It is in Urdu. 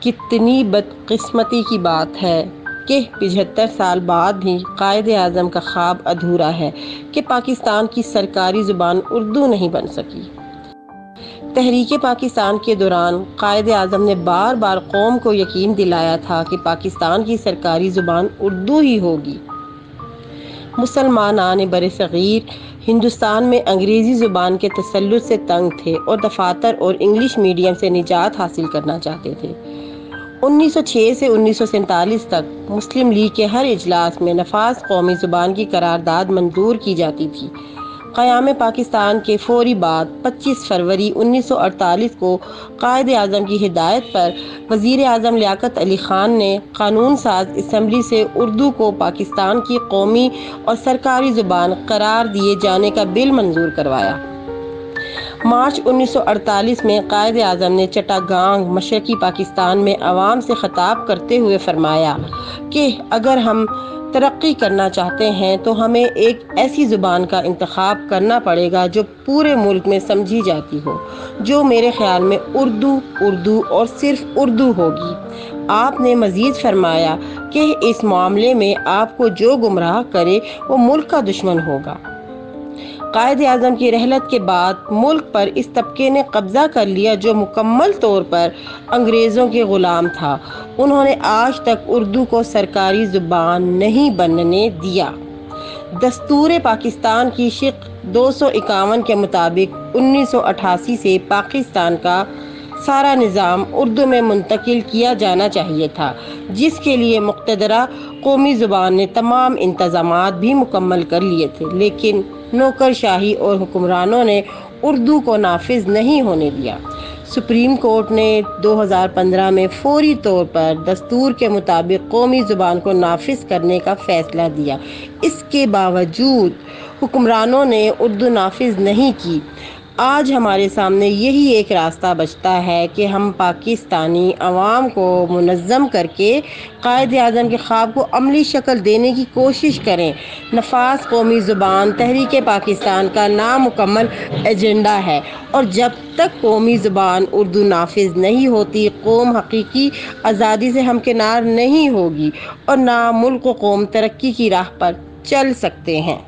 کتنی بدقسمتی کی بات ہے کہ 75 سال بعد بھی قائد اعظم کا خواب ادھورا ہے کہ پاکستان کی سرکاری زبان اردو نہیں بن سکی۔ تحریک پاکستان کے دوران قائد اعظم نے بار بار قوم کو یقین دلایا تھا کہ پاکستان کی سرکاری زبان اردو ہی ہوگی۔ مسلمانان برصغیر ہندوستان میں انگریزی زبان کے تسلط سے تنگ تھے اور دفاتر اور انگلش میڈیم سے نجات حاصل کرنا چاہتے تھے۔ 1906 سے 1947 تک مسلم لیگ کے ہر اجلاس میں نفاذ قومی زبان کی قرارداد منظور کی جاتی تھی۔ قیام پاکستان کے فوری بعد 25 فروری 1948 کو قائد اعظم کی ہدایت پر وزیر اعظم لیاقت علی خان نے قانون ساز اسمبلی سے اردو کو پاکستان کی قومی اور سرکاری زبان قرار دیے جانے کا بل منظور کروایا۔ مارچ 1948 میں قائد اعظم نے چٹاگانگ مشرقی پاکستان میں عوام سے خطاب کرتے ہوئے فرمایا کہ اگر ہم ترقی کرنا چاہتے ہیں تو ہمیں ایک ایسی زبان کا انتخاب کرنا پڑے گا جو پورے ملک میں سمجھی جاتی ہو، جو میرے خیال میں اردو اور صرف اردو ہوگی۔ آپ نے مزید فرمایا کہ اس معاملے میں آپ کو جو گمراہ کرے وہ ملک کا دشمن ہوگا۔ قائد اعظم کی رحلت کے بعد ملک پر اس طبقے نے قبضہ کر لیا جو مکمل طور پر انگریزوں کے غلام تھا۔ انہوں نے آج تک اردو کو سرکاری زبان نہیں بننے دیا۔ دستور پاکستان کی شق 251 کے مطابق 1988 سے پاکستان کا سارا نظام اردو میں منتقل کیا جانا چاہیے تھا، جس کے لیے مقتدرہ قومی زبان نے تمام انتظامات بھی مکمل کر لیے تھے، لیکن نوکر شاہی اور حکمرانوں نے اردو کو نافذ نہیں ہونے دیا۔ سپریم کورٹ نے 2015 میں فوری طور پر دستور کے مطابق قومی زبان کو نافذ کرنے کا فیصلہ دیا۔ اس کے باوجود حکمرانوں نے اردو نافذ نہیں کی۔ آج ہمارے سامنے یہی ایک راستہ بچتا ہے کہ ہم پاکستانی عوام کو منظم کر کے قائد اعظم کے خواب کو عملی شکل دینے کی کوشش کریں۔ نفاذ قومی زبان تحریک پاکستان کا نامکمل ایجنڈا ہے، اور جب تک قومی زبان اردو نافذ نہیں ہوتی، قوم حقیقی آزادی سے ہمکنار نہیں ہوگی اور نہ ملک و قوم ترقی کی راہ پر چل سکتے ہیں۔